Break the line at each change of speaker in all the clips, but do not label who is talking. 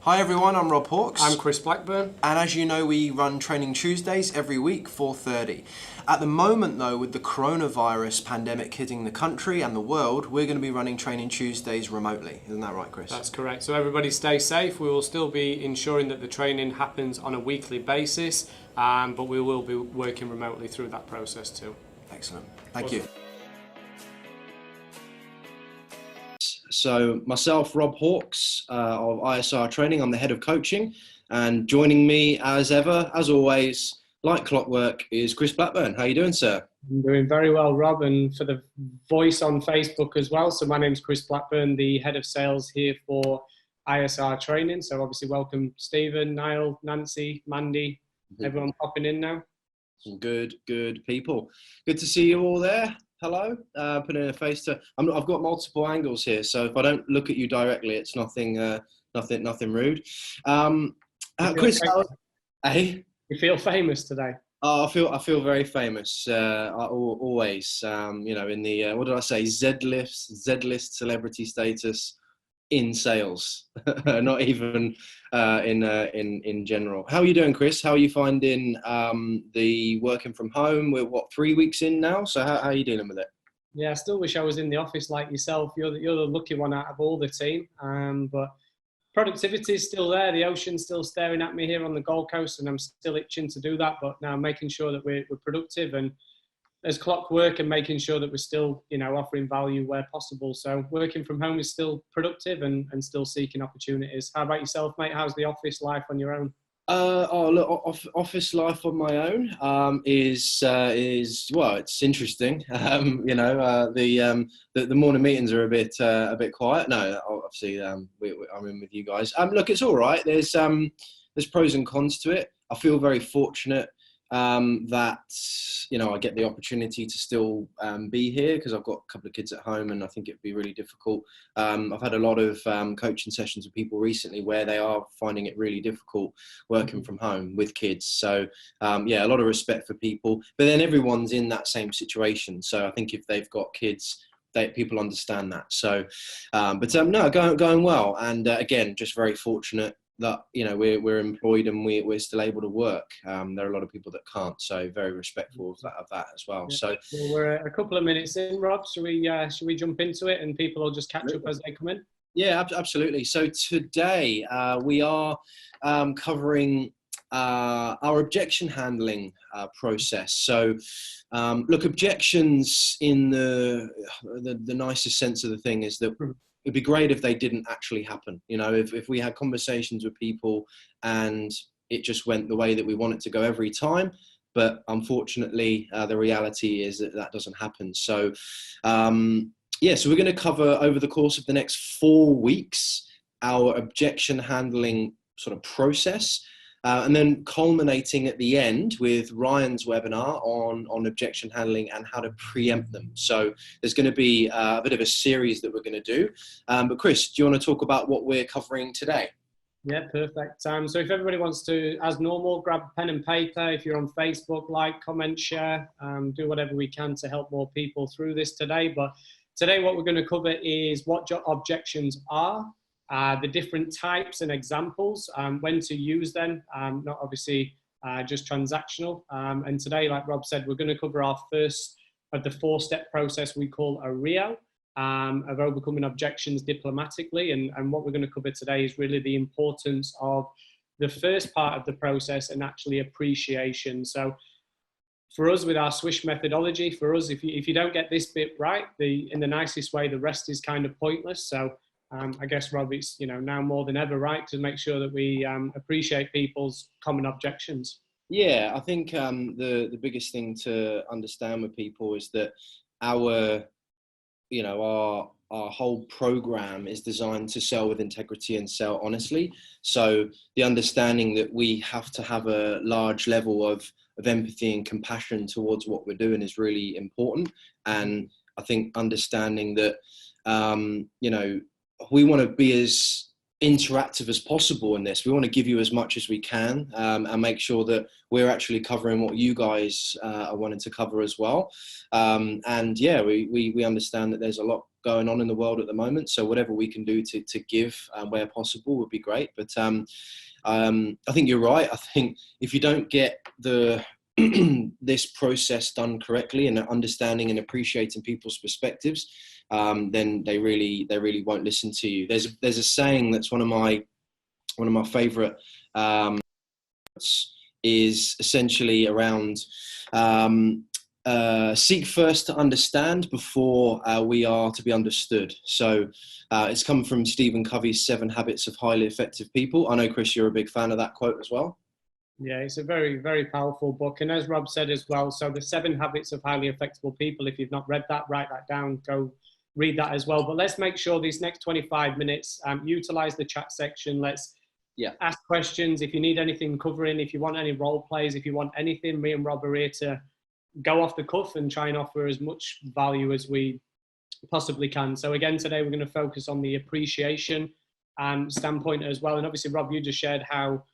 Hi everyone, I'm Rob Hawkes.
I'm Chris Blackburn.
And as you know, we run Training Tuesdays every week, 4:30. At the moment though, with the coronavirus pandemic hitting the country and the world, we're going to be running Training Tuesdays remotely. Isn't that right, Chris?
That's correct. So everybody stay safe. We will still be ensuring that the training happens on a weekly basis, but we will be working remotely through that process too.
Excellent. Thank you.
So myself, Rob Hawkes of ISR Training, I'm the head of coaching, and joining me as ever, as always, like clockwork, is Chris Blackburn. How are you doing, sir?
I'm doing very well, Rob, and for the voice on Facebook as well. So my name's Chris Blackburn, the head of sales here for ISR Training. So obviously welcome Stephen, Niall, Nancy, Mandy, everyone popping in now.
Some good people. Good to see you all there. Hello, putting a face to. I've got multiple angles here, so if I don't look at you directly, it's nothing rude. Chris, hey,
you feel famous today?
I feel very famous. Always, in the what did I say? Z-list celebrity status in sales, not even in general. How are you doing, Chris? How are you finding the working from home? We're 3 weeks in now, so how are you dealing with it?
Yeah, I still wish I was in the office like yourself. You're the lucky one out of all the team, but productivity is still there. The ocean's still staring at me here on the Gold Coast, and I'm still itching to do that. But now making sure that we're productive and as clockwork, and making sure that we're still, offering value where possible. So working from home is still productive and still seeking opportunities. How about yourself, mate? How's the office life on your own?
Office life on my own is well, it's interesting. The morning meetings are a bit quiet. No, obviously, I'm in with you guys. Look, it's all right. There's pros and cons to it. I feel very fortunate that I get the opportunity to still be here because I've got a couple of kids at home, and I think it'd be really difficult. I've had a lot of coaching sessions with people recently where they are finding it really difficult working from home with kids. So a lot of respect for people, but then everyone's in that same situation. So I think if they've got kids, people understand that. So, no, going well, and again, just very fortunate that we're employed and we're still able to work. There are a lot of people that can't, so very respectful of that as well.
Yeah.
So
we're a couple of minutes in, Rob. Should we jump into it and people will just catch up as they come in?
Yeah, absolutely. So today we are covering our objection handling process. So look, objections in the nicest sense of the thing is that it'd be great if they didn't actually happen. If we had conversations with people and it just went the way that we want it to go every time, but unfortunately the reality is that doesn't happen. So so we're going to cover over the course of the next 4 weeks our objection handling sort of process. And then culminating at the end with Ryan's webinar on objection handling and how to preempt them. So there's going to be a bit of a series that we're going to do. But Chris, do you want to talk about what we're covering today?
Yeah, perfect. So if everybody wants to, as normal, grab pen and paper. If you're on Facebook, like, comment, share, do whatever we can to help more people through this today. But today what we're going to cover is what objections are, the different types and examples, when to use them, not obviously just transactional. And today, like Rob said, we're going to cover our first of the 4-step process we call a RIO, of overcoming objections diplomatically. And what we're going to cover today is really the importance of the first part of the process and actually appreciation. So for us, with our Swish methodology, if you don't get this bit right, in the nicest way, the rest is kind of pointless. So I guess, Rob, it's now more than ever, right, to make sure that we appreciate people's common objections.
Yeah, I think the biggest thing to understand with people is that our whole program is designed to sell with integrity and sell honestly. So the understanding that we have to have a large level of empathy and compassion towards what we're doing is really important. And I think understanding that we want to be as interactive as possible in this. We want to give you as much as we can, and make sure that we're actually covering what you guys are wanting to cover as well. And yeah, we understand that there's a lot going on in the world at the moment, so whatever we can do to give where possible would be great. But I think you're right. I think if you don't get the this process done correctly and understanding and appreciating people's perspectives, then they really won't listen to you. There's a saying that's one of my favorite, is essentially around seek first to understand before we are to be understood. So it's come from Stephen Covey's 7 Habits of Highly Effective People. I know, Chris, you're a big fan of that quote as well.
Yeah, it's a very, very powerful book. And as Rob said as well, so the 7 Habits of Highly Effective People, if you've not read that, write that down, go read that as well. But let's make sure these next 25 minutes, utilize the chat section. Let's ask questions. If you need anything covering, if you want any role plays, if you want anything, me and Rob are here to go off the cuff and try and offer as much value as we possibly can. So again, today we're going to focus on the appreciation standpoint as well. And obviously, Rob, you just shared how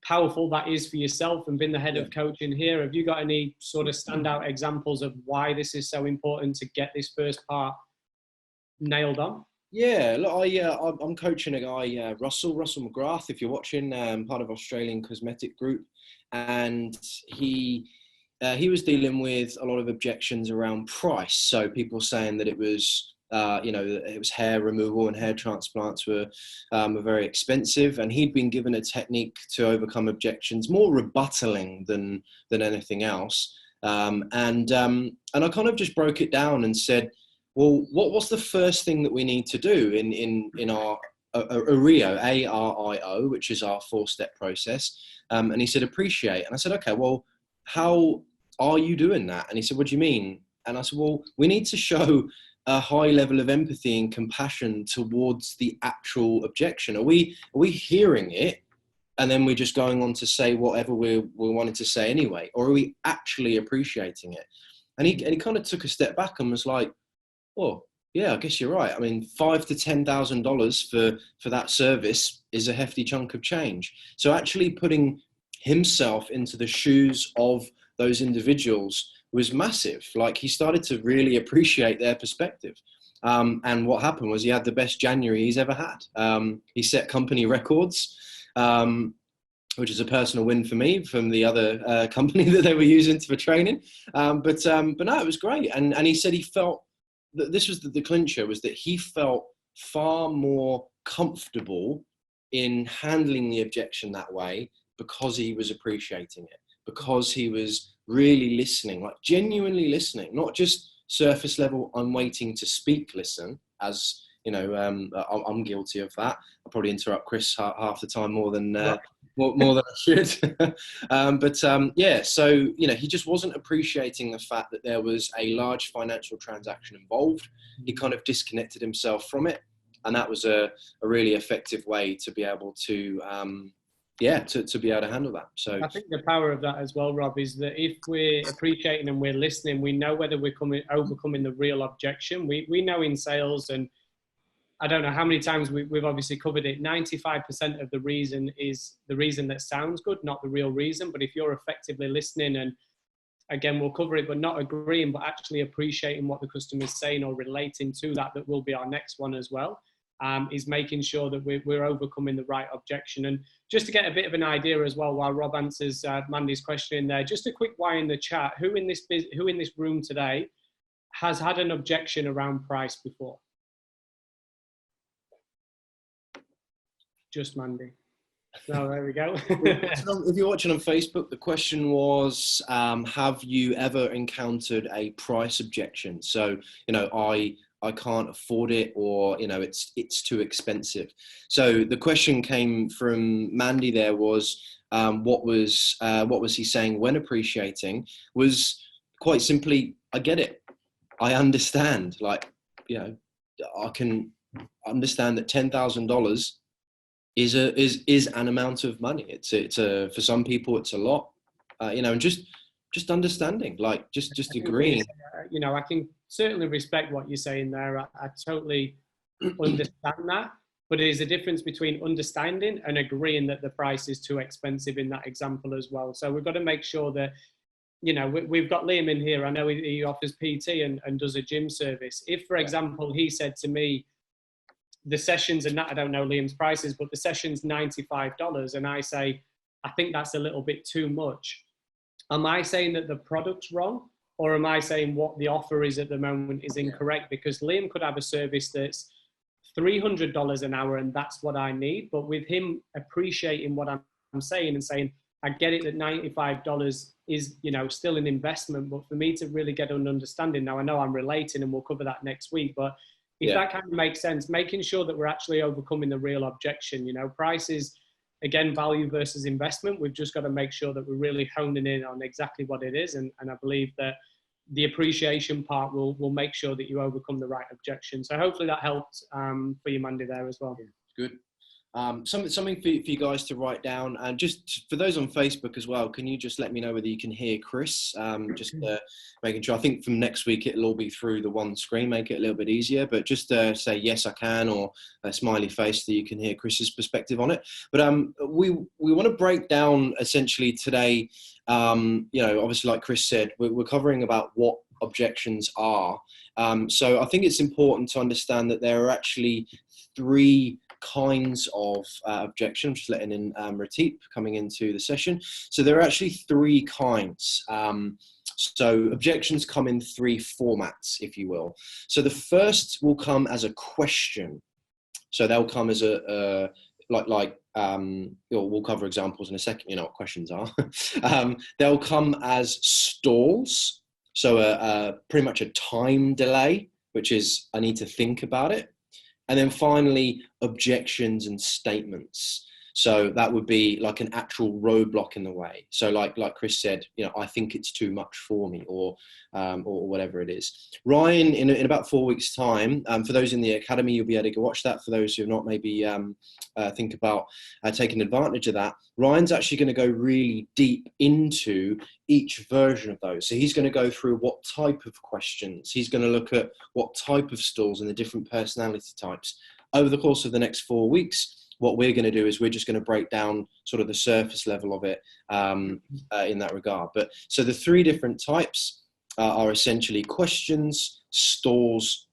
powerful that is for yourself and being the head of coaching here. Have you got any sort of standout examples of why this is so important to get this first part nailed on?
Yeah, look, I'm coaching a guy, Russell McGrath, if you're watching, part of Australian Cosmetic Group, and he was dealing with a lot of objections around price. So people saying that it was, it was hair removal and hair transplants were very expensive, and he'd been given a technique to overcome objections, more rebuttaling than anything else. And I kind of just broke it down and said, well, what's the first thing that we need to do in our ARIO, ARIO, which is our 4-step process? And he said, appreciate. And I said, okay, well, how are you doing that? And he said, what do you mean? And I said, well, we need to show a high level of empathy and compassion towards the actual objection. Are we hearing it and then we're just going on to say whatever we wanted to say anyway? Or are we actually appreciating it? And he kind of took a step back and was like, well, yeah, I guess you're right. I mean, $5,000 to $10,000 for that service is a hefty chunk of change. So actually putting himself into the shoes of those individuals was massive. Like, he started to really appreciate their perspective. And what happened was he had the best January he's ever had. He set company records, which is a personal win for me from the other company that they were using for training. But no, it was great. And he said he felt that this was the clincher, was that he felt far more comfortable in handling the objection that way because he was appreciating it, because he was really listening, like genuinely listening, not just surface level, I'm waiting to speak, listen, as you know, I'm guilty of that. I probably interrupt Chris half the time more than more than I should. Yeah, so you know, he just wasn't appreciating the fact that there was a large financial transaction involved. He kind of disconnected himself from it, and that was a really effective way to be able to to be able to handle that. So
I think the power of that as well, Rob, is that if we're appreciating and we're listening, we know whether we're overcoming the real objection. We know in sales, and I don't know how many times we've obviously covered it, 95% of the reason is the reason that sounds good, not the real reason. But if you're effectively listening, and again, we'll cover it, but not agreeing, but actually appreciating what the customer is saying or relating to that, that will be our next one as well, is making sure that we're overcoming the right objection. And just to get a bit of an idea as well, while Rob answers Mandy's question in there, just a quick why in the chat, who in this room today has had an objection around price before? Just Mandy. No, there we go.
If you're watching on Facebook, the question was, have you ever encountered a price objection? So, you know, I can't afford it, or, you know, it's too expensive. So the question came from Mandy there was, what was he saying when appreciating? Was quite simply, I get it. I understand. Like, you know, I can understand that $10,000 is an amount of money. It's for some people it's a lot, you know, and just understanding, like just agreeing.
You know, I can certainly respect what you're saying there. I totally understand that. but there's a difference between understanding and agreeing that the price is too expensive in that example as well. So we've got to make sure that, you know, we've got Liam in here. I know he offers PT and does a gym service. If, for example, he said to me, the sessions, and I don't know Liam's prices, but the session's $95, and I say, I think that's a little bit too much. Am I saying that the product's wrong? Or am I saying what the offer is at the moment is incorrect? Because Liam could have a service that's $300 an hour and that's what I need. But with him appreciating what I'm saying and saying, I get it that $95 is, you know, still an investment, but for me to really get an understanding, now I know I'm relating and we'll cover that next week, but if that kind of makes sense, making sure that we're actually overcoming the real objection, you know, price is, again, value versus investment. We've just got to make sure that we're really honing in on exactly what it is. And I believe that the appreciation part will make sure that you overcome the right objection. So hopefully that helped for you, Mandy, there as well.
Good. Something for you guys to write down, and just for those on Facebook as well, can you just let me know whether you can hear Chris? Just making sure. I think from next week it'll all be through the one screen, make it a little bit easier. But just say yes, I can, or a smiley face so you can hear Chris's perspective on it. But we want to break down essentially today. You know, obviously, like Chris said, we're covering about what objections are. So I think it's important to understand that there are actually three kinds of objection. I'm just letting in Rateep coming into the session. So there are actually three kinds. So objections come in three formats, if you will. So the first will come as a question. So they'll come as a we'll cover examples in a second. You know what questions are. They'll come as stalls. So pretty much a time delay, which is I need to think about it. And then finally, objections and statements. So that would be like an actual roadblock in the way. So like Chris said, you know, I think it's too much for me, or whatever it is. Ryan, in about 4 weeks' time, for those in the academy, you'll be able to go watch that. For those who have not, maybe think about taking advantage of that. Ryan's actually going to go really deep into each version of those. So he's going to go through what type of questions. He's going to look at what type of stalls and the different personality types. Over the course of the next 4 weeks, what we're going to do is we're just going to break down sort of the surface level of it in that regard. But so the three different types are essentially questions, stalls,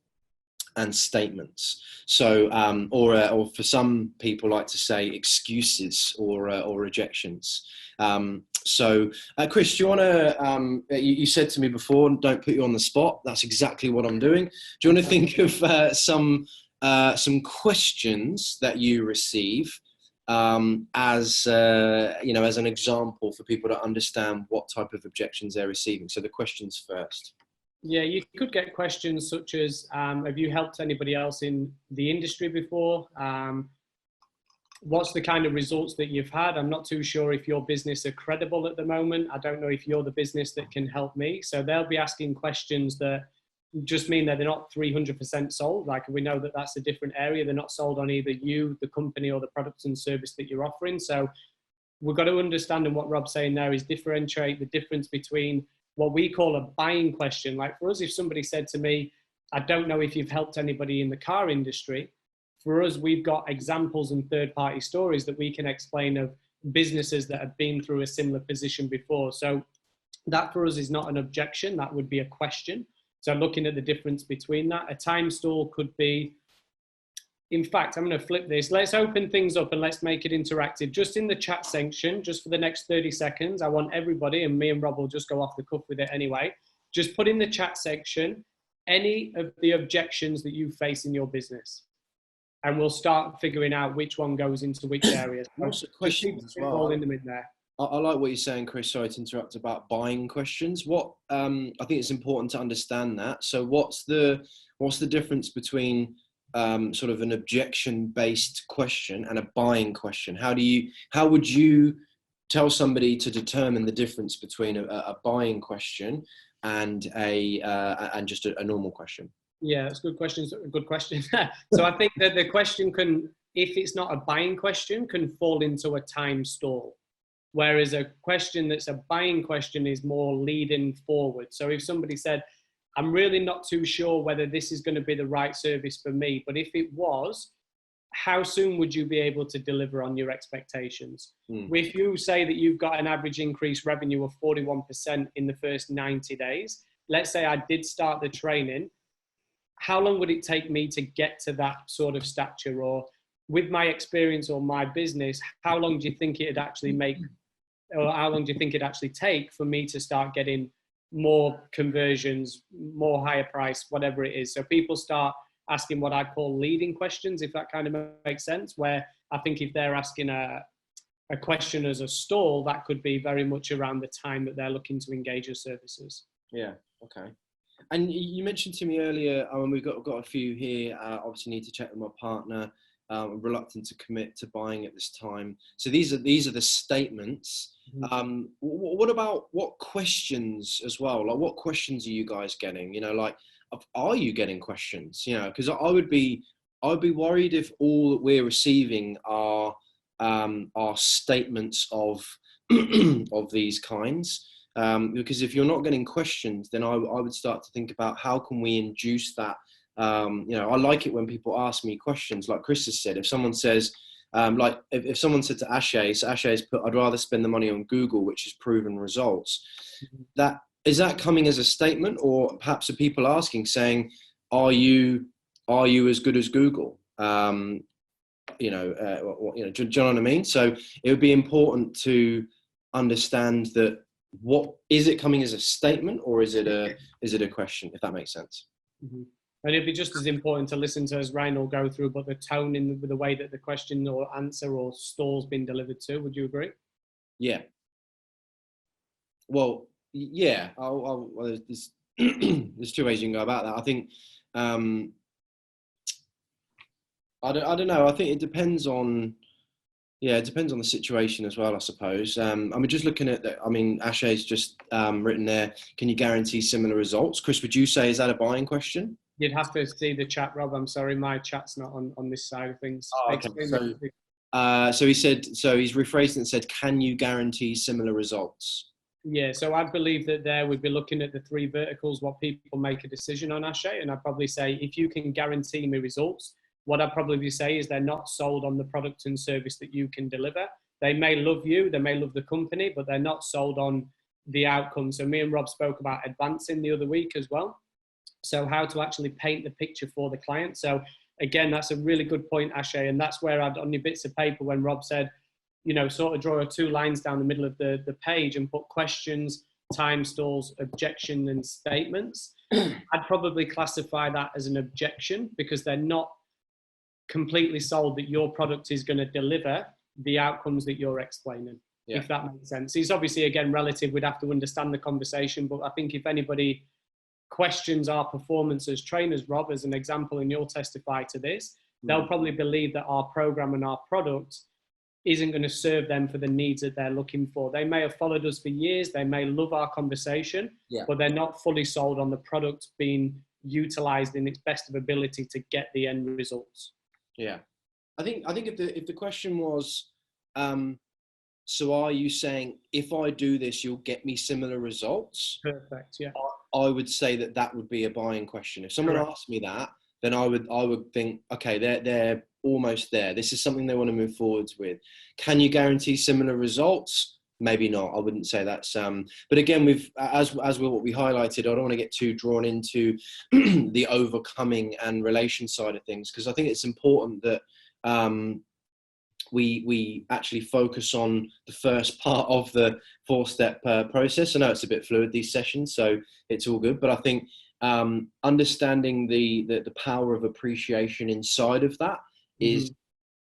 and statements. So, or for some people like to say excuses or rejections. So, Chris, do you want to? You said to me before, don't put you on the spot. That's exactly what I'm doing. Do you want to think of some questions that you receive as as an example for people to understand what type of objections they're receiving? So the questions first.
Yeah, you could get questions such as, have you helped anybody else in the industry before? What's the kind of results that you've had? I'm not too sure if your business are credible at the moment. I don't know if you're the business that can help me. So they'll be asking questions that just mean that they're not 300% sold. Like, we know that that's a different area. They're not sold on either you, the company, or the products and service that you're offering. So we've got to understand, and what Rob's saying there is differentiate the difference between what we call a buying question. Like for us, if somebody said to me, I don't know if you've helped anybody in the car industry, for us, we've got examples and third-party stories that we can explain of businesses that have been through a similar position before. So that for us is not an objection, that would be a question. So looking at the difference between that, a time stall could be, in fact, I'm going to flip this. Let's open things up and let's make it interactive. Just in the chat section, just for the next 30 seconds, I want everybody, and me and Rob will just go off the cuff with it anyway, just put in the chat section any of the objections that you face in your business. And we'll start figuring out which one goes into which areas.
Also questions as well.
Rolling them in there.
I like what you're saying, Chris. Sorry to interrupt about buying questions. What I think it's important to understand that. So what's the difference between sort of an objection-based question and a buying question? How would you tell somebody to determine the difference between a buying question and just a normal question?
Yeah, that's a good question. Good question. So I think that the question can, if it's not a buying question, can fall into a time stall. Whereas a question that's a buying question is more leading forward. So if somebody said, I'm really not too sure whether this is going to be the right service for me, but if it was, how soon would you be able to deliver on your expectations?
Mm.
If you say that you've got an average increased revenue of 41% in the first 90 days, let's say I did start the training, how long would it take me to get to that sort of stature? Or with my experience or my business, how long do you think it'd actually make, or how long do you think it'd actually take for me to start getting more conversions, more higher price, whatever it is? So people start asking what I call leading questions, if that kind of makes sense, where I think if they're asking a question as a stall, that could be very much around the time that they're looking to engage your services.
Yeah, okay. And you mentioned to me earlier, we've got a few here, obviously need to check with my partner, reluctant to commit to buying at this time. So these are the statements. Mm-hmm. What about, what questions as well? Like, what questions are you guys getting? You know, like, are you getting questions? You know, because I would be worried if all that we're receiving are statements of of these kinds. Because if you're not getting questions, then I would start to think about how can we induce that. You know, I like it when people ask me questions, like Chris has said. If someone says, like if someone said to Ashay, so Ashay's put, I'd rather spend the money on Google, which has proven results. Mm-hmm. Is that coming as a statement, or perhaps are people asking, saying, are you as good as Google? You know, do you know what I mean? So it would be important to understand that. What is it coming as a statement, or is it a question, if that makes sense?
Mm-hmm. And it'd be just as important to listen to, as Ryan will go through, but the tone in the way that the question or answer or stall's been delivered to. Would you agree? Yeah.
Well, yeah. Well, there's there's two ways you can go about that. I think I don't know. I think it depends on. Yeah, it depends on the situation as well, I suppose. I mean, just looking at that, I mean, Ashay's just written there, can you guarantee similar results? Chris, would you say, is that a buying question?
You'd have to see the chat, Rob. I'm sorry, my chat's not on this side of things.
Oh, okay. So he said, so he's rephrased and said, can you guarantee similar results?
Yeah, so I believe that there we'd be looking at the three verticals, what people make a decision on, Ashay. And I'd probably say, if you can guarantee me results, what I'd probably say is they're not sold on the product and service that you can deliver. They may love you, they may love the company, but they're not sold on the outcome. So me and Rob spoke about advancing the other week as well. So how to actually paint the picture for the client. So again, that's a really good point, Ashay. And that's where I'd, on your bits of paper, when Rob said, you know, sort of draw 2 lines down the middle of the page and put questions, time stalls, objection and statements. I'd probably classify that as an objection, because they're not completely sold that your product is going to deliver the outcomes that you're explaining, if that makes sense. It's obviously, again, relative. We'd have to understand the conversation, but I think if anybody questions our performance as trainers, Rob, as an example, and you'll testify to this, they'll probably believe that our program and our product isn't going to serve them for the needs that they're looking for. They may have followed us for years, they may love our conversation, but they're not fully sold on the product being utilized in its best of ability to get the end results.
Yeah, I think if the question was, so are you saying if I do this, you'll get me similar results?
Perfect. Yeah.
I would say that would be a buying question. If someone asked me that, then I would think, okay, they're almost there. This is something they want to move forwards with. Can you guarantee similar results? Maybe not. I wouldn't say that's. But again, as with what we highlighted, I don't want to get too drawn into the overcoming and relation side of things, because I think it's important that we actually focus on the first part of the 4-step process. I know it's a bit fluid, these sessions, so it's all good. But I think understanding the power of appreciation inside of that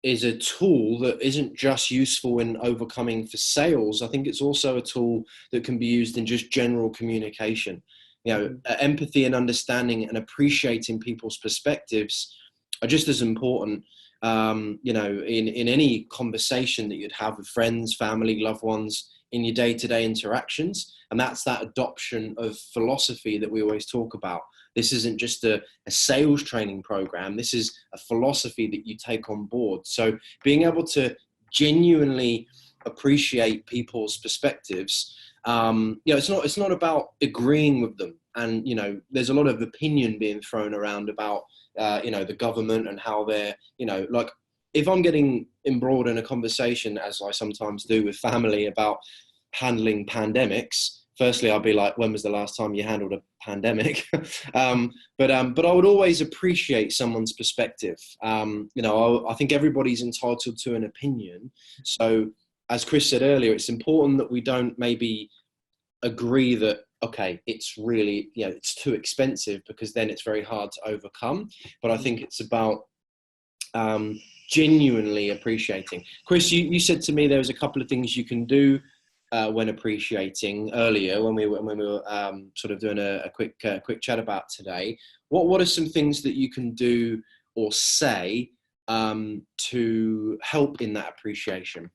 is a tool that isn't just useful in overcoming for sales. I think it's also a tool that can be used in just general communication. You know, empathy and understanding and appreciating people's perspectives are just as important, you know, in any conversation that you'd have with friends, family, loved ones, in your day-to-day interactions. And that's that adoption of philosophy that we always talk about. This isn't just a sales training program. This is a philosophy that you take on board. So being able to genuinely appreciate people's perspectives, you know, it's not about agreeing with them. And, you know, there's a lot of opinion being thrown around about, you know, the government and how they're, you know, like if I'm getting embroiled in a conversation, as I sometimes do with family, about handling pandemics, firstly, I'll be like, when was the last time you handled a pandemic? But I would always appreciate someone's perspective. I think everybody's entitled to an opinion. So as Chris said earlier, it's important that we don't maybe agree that, okay, it's really, it's too expensive, because then it's very hard to overcome. But I think it's about genuinely appreciating. Chris, you said to me there was a couple of things you can do when appreciating earlier, when we were sort of doing a quick chat about today. What are some things that you can do or say to help in that appreciation?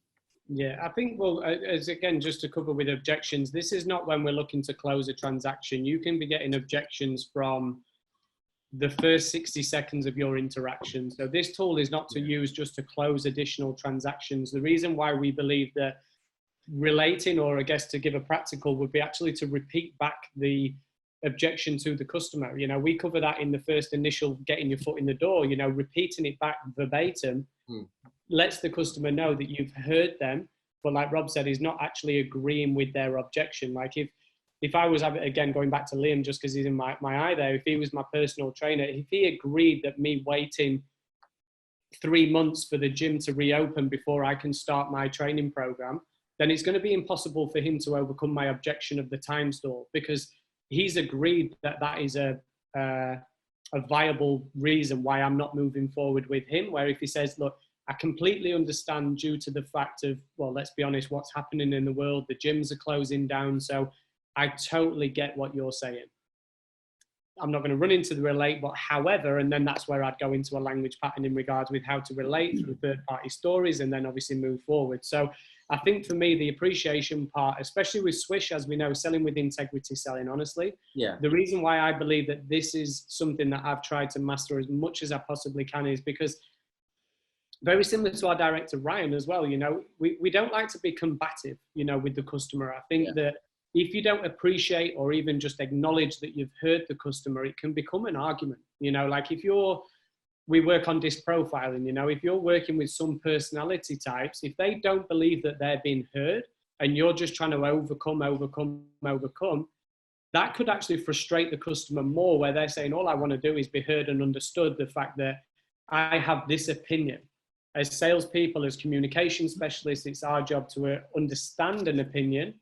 Yeah, I think, well, as again, just to cover with objections, this is not when we're looking to close a transaction. You can be getting objections from the first 60 seconds of your interaction. So this tool is not to use just to close additional transactions. The reason why we believe that relating, or I guess to give a practical, would be actually to repeat back the objection to the customer. We cover that in the first initial getting your foot in the door. Repeating it back verbatim lets the customer know that you've heard them, but like Rob said, he's not actually agreeing with their objection. Like if I was, again, going back to Liam, just because he's in my eye there, if he was my personal trainer, if he agreed that me waiting 3 months for the gym to reopen before I can start my training program, then it's going to be impossible for him to overcome my objection of the time stall, because he's agreed that that is a viable reason why I'm not moving forward with him. Where if he says, look, I completely understand, due to the fact of, well, let's be honest, what's happening in the world, the gyms are closing down, so I totally get what you're saying. I'm not going to run into the relate, but however, and then that's where I'd go into a language pattern in regards with how to relate through third-party stories, and then obviously move forward. So I think for me, the appreciation part, especially with Swish, as we know, selling with integrity, selling honestly. Yeah. The reason why I believe that this is something that I've tried to master as much as I possibly can is because, very similar to our director, Ryan, as well, we don't like to be combative, with the customer. I think that if you don't appreciate or even just acknowledge that you've heard the customer, it can become an argument. Like we work on disc profiling, if you're working with some personality types, if they don't believe that they're being heard and you're just trying to overcome, that could actually frustrate the customer more, where they're saying, all I want to do is be heard and understood. The fact that I have this opinion. As salespeople, as communication specialists, it's our job to understand an opinion,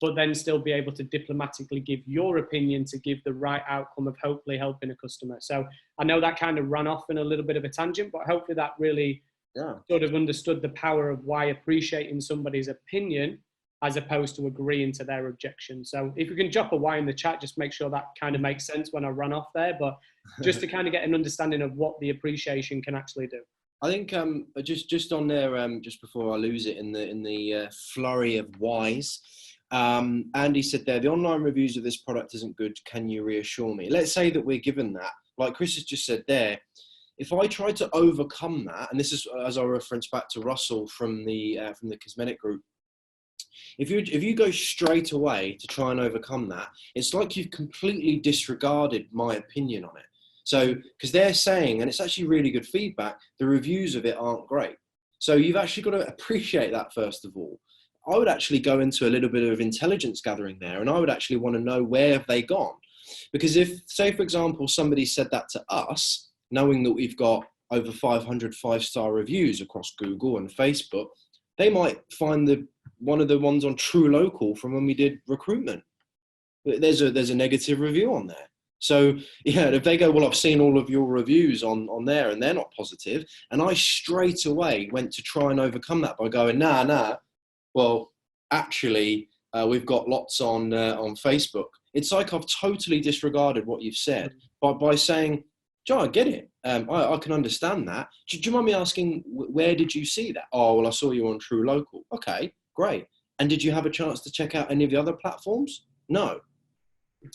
but then still be able to diplomatically give your opinion to give the right outcome of hopefully helping a customer. So I know that kind of ran off in a little bit of a tangent, but hopefully that really sort of understood the power of why appreciating somebody's opinion as opposed to agreeing to their objection. So if you can drop a Y in the chat, just make sure that kind of makes sense when I run off there, but just to kind of get an understanding of what the appreciation can actually do.
I think just on there, just before I lose it in the flurry of whys, Andy said there, the online reviews of this product isn't good. Can you reassure me? Let's say that we're given that, like Chris has just said there. If I try to overcome that, and this is as I reference back to Russell from the cosmetic group, if you go straight away to try and overcome that, it's like you've completely disregarded my opinion on it. So, because they're saying, and it's actually really good feedback, the reviews of it aren't great. So you've actually got to appreciate that first of all. I would actually go into a little bit of intelligence gathering there, and I would actually want to know where have they gone. Because if, say for example, somebody said that to us, knowing that we've got over 500 5-star reviews across Google and Facebook, they might find one of the ones on True Local from when we did recruitment. There's a negative review on there. So yeah, if they go, well, I've seen all of your reviews on there and they're not positive, and I straight away went to try and overcome that by going, nah, well, actually, we've got lots on Facebook. It's like I've totally disregarded what you've said by saying, Joe, I get it. I can understand that. Do you mind me asking, where did you see that? Oh, well, I saw you on True Local. Okay, great. And did you have a chance to check out any of the other platforms? No.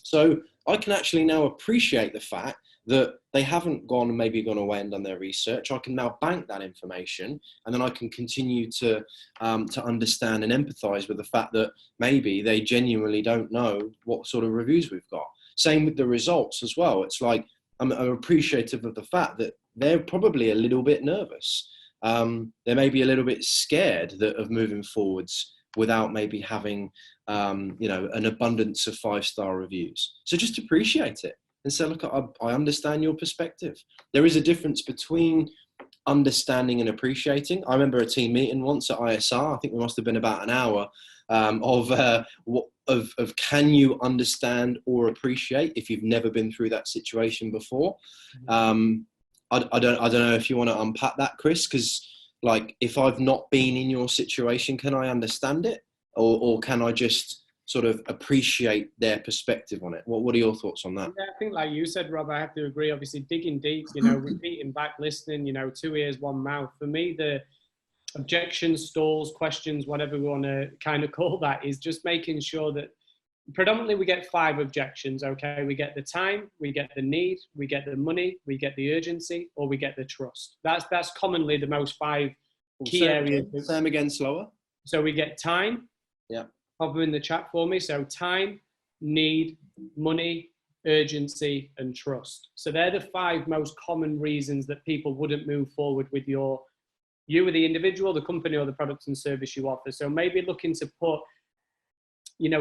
So I can actually now appreciate the fact that they haven't gone away and done their research. I can now bank that information, and then I can continue to understand and empathize with the fact that maybe they genuinely don't know what sort of reviews we've got. Same with the results as well. It's like I'm appreciative of the fact that they're probably a little bit nervous. they may be a little bit scared of moving forwards without maybe having, an abundance of 5-star reviews. So just appreciate it and say, look, I understand your perspective. There is a difference between understanding and appreciating. I remember a team meeting once at ISR. I think we must have been about an hour of can you understand or appreciate if you've never been through that situation before. I don't know if you want to unpack that, Chris, because like if I've not been in your situation, can I understand it, or can I just sort of appreciate their perspective on it? What are your thoughts on that?
Yeah, I think like you said, Rob, I have to agree. Obviously, digging deep, repeating back, listening, 2 ears, 1 mouth. For me, the objections, stalls, questions, whatever we want to kind of call that, is just making sure that predominantly we get 5 objections, okay? We get the time, we get the need, we get the money, we get the urgency, or we get the trust. That's commonly the most 5 key areas.
Say them again slower.
So we get time.
Yeah.
Pop them in the chat for me. So time, need, money, urgency, and trust. So they're the 5 most common reasons that people wouldn't move forward with you or the individual, the company, or the products and service you offer. So maybe looking to put,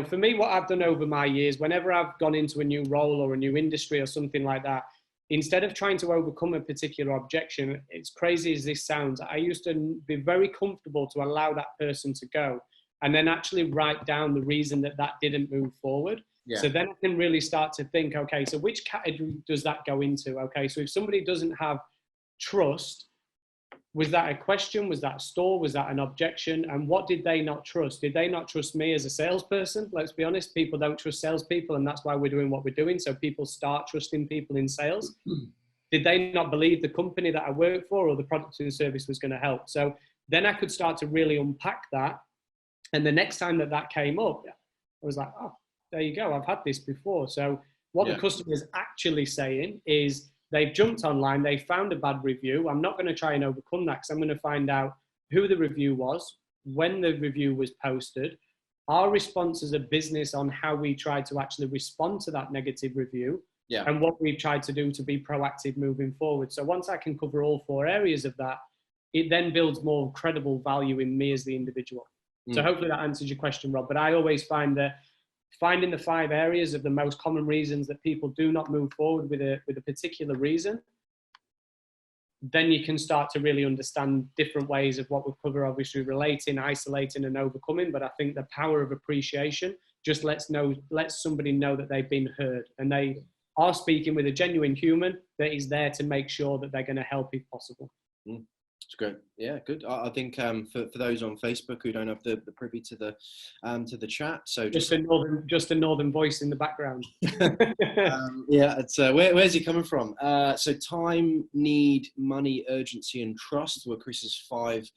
for me, what I've done over my years, whenever I've gone into a new role or a new industry or something like that, instead of trying to overcome a particular objection, it's crazy as this sounds, I used to be very comfortable to allow that person to go and then actually write down the reason that didn't move forward. Yeah. So then I can really start to think, okay, so which category does that go into? Okay, so if somebody doesn't have trust, was that a question? Was that a stall? Was that an objection? And what did they not trust? Did they not trust me as a salesperson? Let's be honest, people don't trust salespeople, and that's why we're doing what we're doing. So people start trusting people in sales. Did they not believe the company that I work for or the product and service was going to help? So then I could start to really unpack that. And the next time that came up, I was like, oh, there you go. I've had this before. So what the customer is actually saying is, they've jumped online, they found a bad review. I'm not going to try and overcome that because I'm going to find out who the review was, when the review was posted, our response as a business on how we tried to actually respond to that negative review, and what we've tried to do to be proactive moving forward. So once I can cover all 4 areas of that, it then builds more credible value in me as the individual. So hopefully that answers your question, Rob. But I always find that finding the 5 areas of the most common reasons that people do not move forward with a particular reason, then you can start to really understand different ways of what we've covered, obviously relating, isolating, and overcoming. But I think the power of appreciation just lets somebody know that they've been heard and they are speaking with a genuine human that is there to make sure that they're going to help if possible.
It's great. Yeah, good. I think for those on Facebook who don't have the privy to the chat, so
just a northern voice in the background.
It's where's he coming from? So time, need, money, urgency, and trust were Chris's 5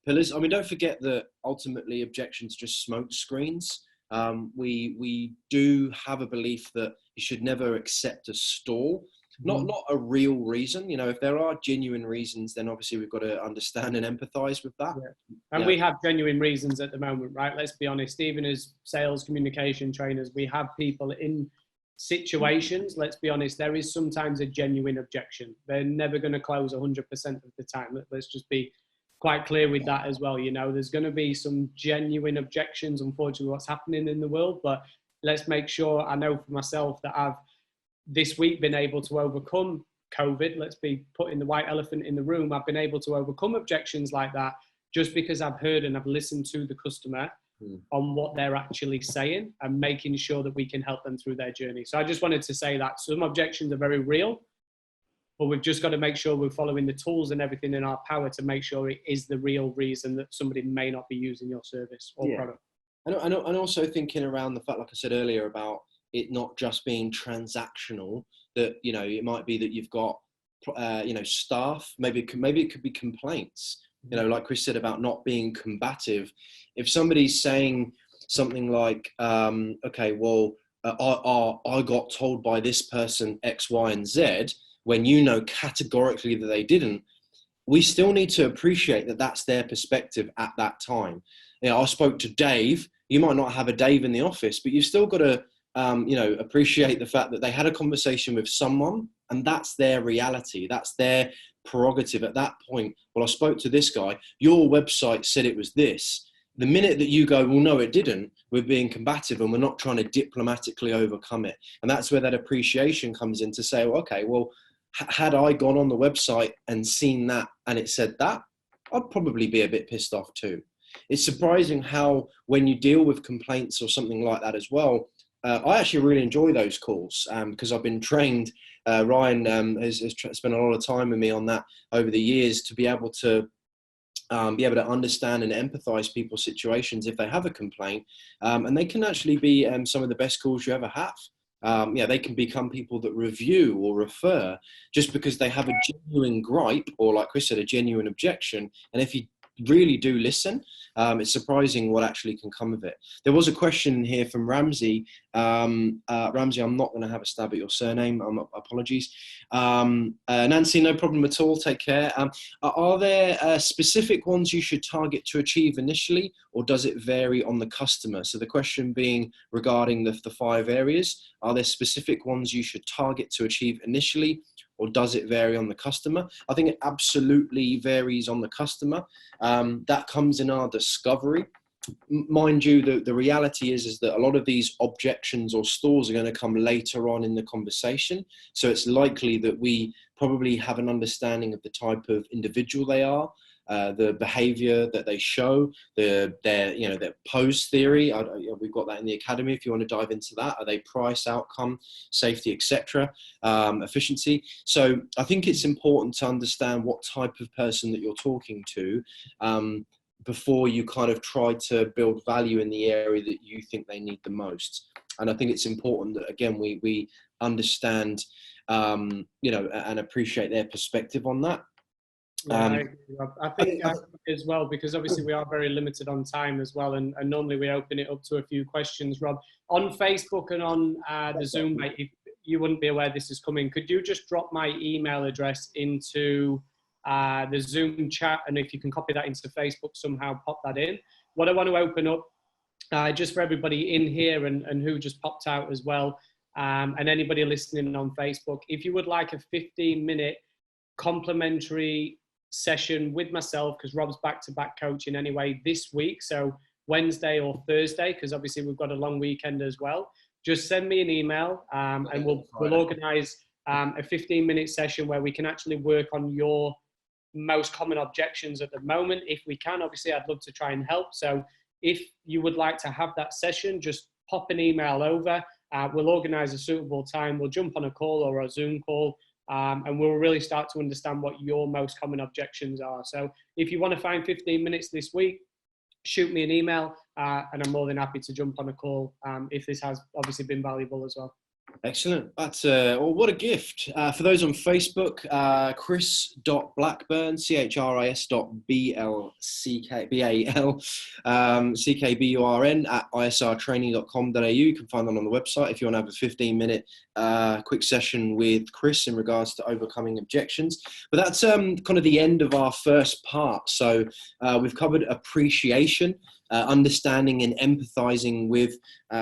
pillars. I mean, don't forget that ultimately objections are just smoke screens. We do have a belief that you should never accept a stall. Not a real reason. If there are genuine reasons, then obviously we've got to understand and empathize with that.
And we have genuine reasons at the moment, right? Let's be honest, even as sales communication trainers, we have people in situations, let's be honest, there is sometimes a genuine objection. They're never going to close 100% of the time. Let's just be quite clear with that as well. There's going to be some genuine objections, unfortunately, what's happening in the world, but let's make sure, I know for myself that I've this week been able to overcome COVID. Let's be putting the white elephant in the room. I've been able to overcome objections like that just because I've heard and I've listened to the customer on what they're actually saying and making sure that we can help them through their journey. So I just wanted to say that some objections are very real, but we've just got to make sure we're following the tools and everything in our power to make sure it is the real reason that somebody may not be using your service or product.
And also thinking around the fact, like I said earlier, about it not just being transactional, that it might be that you've got staff, maybe it could be complaints, like Chris said about not being combative. If somebody's saying something like I got told by this person X, Y, and Z, when categorically that they didn't, we still need to appreciate that that's their perspective at that time. I spoke to Dave. You might not have a Dave in the office, but you've still got to appreciate the fact that they had a conversation with someone and that's their reality. That's their prerogative at that point. Well, I spoke to this guy, your website said it was this. The minute that you go, well, no, it didn't, we're being combative and we're not trying to diplomatically overcome it. And that's where that appreciation comes in to say, well, okay, well, had I gone on the website and seen that and it said that, I'd probably be a bit pissed off too. It's surprising how when you deal with complaints or something like that as well, I actually really enjoy those calls because I've been trained. Ryan has spent a lot of time with me on that over the years to be able to understand and empathize people's situations if they have a complaint, and they can actually be some of the best calls you ever have. They can become people that review or refer just because they have a genuine gripe or, like Chris said, a genuine objection. And if you really do listen, it's surprising what actually can come of it. There was a question here from Ramsey. Ramsey, I'm not going to have a stab at your surname. Apologies. Nancy, no problem at all. Take care. Are there specific ones you should target to achieve initially, or does it vary on the customer? So the question being regarding the 5 areas, are there specific ones you should target to achieve initially, or does it vary on the customer? I think it absolutely varies on the customer. That comes in our discovery. Mind you, the reality is that a lot of these objections or stores are going to come later on in the conversation. So it's likely that we probably have an understanding of the type of individual they are, the behavior that they show, their pose theory. We've got that in the academy if you want to dive into that. Are they price, outcome, safety, etc., efficiency? So I think it's important to understand what type of person that you're talking to before you kind of try to build value in the area that you think they need the most. And I think it's important that, again, we understand, and appreciate their perspective on that.
I think as well, because obviously we are very limited on time as well, and normally we open it up to a few questions. Rob, on Facebook and on the Zoom, mate, if you wouldn't be aware this is coming, could you just drop my email address into the Zoom chat, and if you can copy that into Facebook somehow, pop that in. What I want to open up just for everybody in here and who just popped out as well, and anybody listening on Facebook, if you would like a 15-minute complimentary session with myself, because Rob's back-to-back coaching anyway this week, so Wednesday or Thursday, because obviously we've got a long weekend as well, just send me an email and we'll organize a 15-minute session where we can actually work on your most common objections at the moment. If we can, obviously I'd love to try and help. So if you would like to have that session, just pop an email over. We'll organize a suitable time. We'll jump on a call or a Zoom call, and we'll really start to understand what your most common objections are. So if you want to find 15 minutes this week, shoot me an email, and I'm more than happy to jump on a call if this has obviously been valuable as well.
Excellent. That's what a gift. For those on Facebook, chris.blackburn, chris.blackburn, at isrtraining.com.au. You can find that on the website if you want to have a 15-minute quick session with Chris in regards to overcoming objections. But that's kind of the end of our first part. So we've covered appreciation, understanding and empathizing with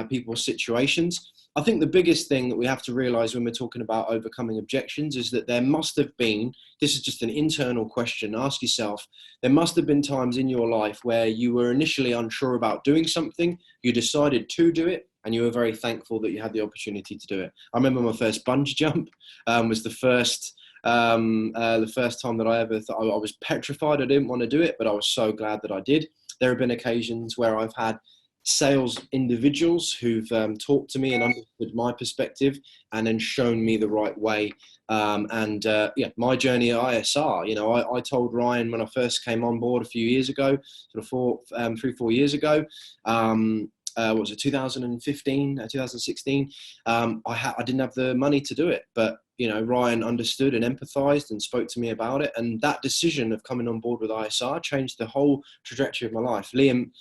people's situations. I think the biggest thing that we have to realize when we're talking about overcoming objections is that there must have been, this is just an internal question, ask yourself, there must have been times in your life where you were initially unsure about doing something, you decided to do it, and you were very thankful that you had the opportunity to do it. I remember my first bungee jump was the first time that I ever thought, I was petrified, I didn't want to do it, but I was so glad that I did. There have been occasions where I've had sales individuals who've talked to me and understood my perspective and then shown me the right way. My journey at ISR, I told Ryan when I first came on board a few years ago, sort of 3-4 years ago, what was it, 2015, 2016, I didn't have the money to do it, but Ryan understood and empathized and spoke to me about it. And that decision of coming on board with ISR changed the whole trajectory of my life. Liam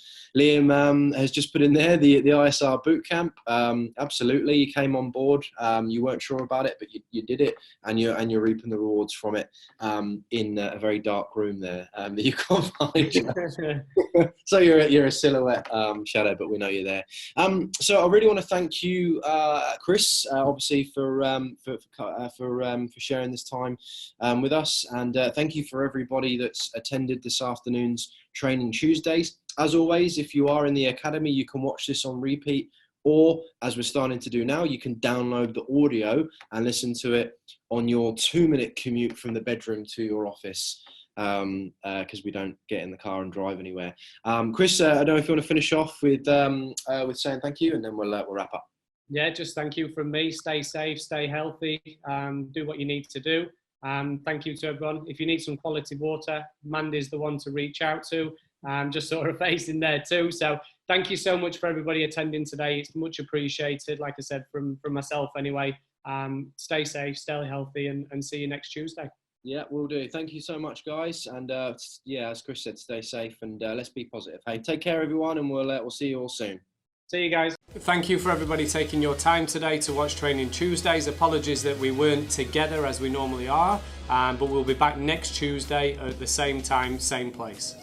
has just put in there the ISR bootcamp. Absolutely. You came on board. You weren't sure about it, but you did it, and you're reaping the rewards from it in a very dark room there that you can't find. So you're a silhouette shadow, but we know you're there. So I really want to thank you, Chris, obviously for for sharing this time with us. And thank you for everybody that's attended this afternoon's Training Tuesdays. As always, if you are in the academy, you can watch this on repeat, or as we're starting to do now, you can download the audio and listen to it on your 2-minute commute from the bedroom to your office, because we don't get in the car and drive anywhere. Chris, I don't know if you want to finish off with saying thank you, and then we'll wrap up.
Yeah, just thank you from me. Stay safe, stay healthy, do what you need to do. Thank you to everyone. If you need some quality water, Mandy's the one to reach out to. Just sort of facing there too. So thank you so much for everybody attending today. It's much appreciated. Like I said, from myself anyway. Stay safe, stay healthy, and see you next Tuesday.
Yeah, we'll do. Thank you so much, guys. And yeah, as Chris said, stay safe and let's be positive. Hey, take care, everyone, and we'll see you all soon.
See you guys.
Thank you for everybody taking your time today to watch Training Tuesdays. Apologies that we weren't together as we normally are, but we'll be back next Tuesday at the same time, same place.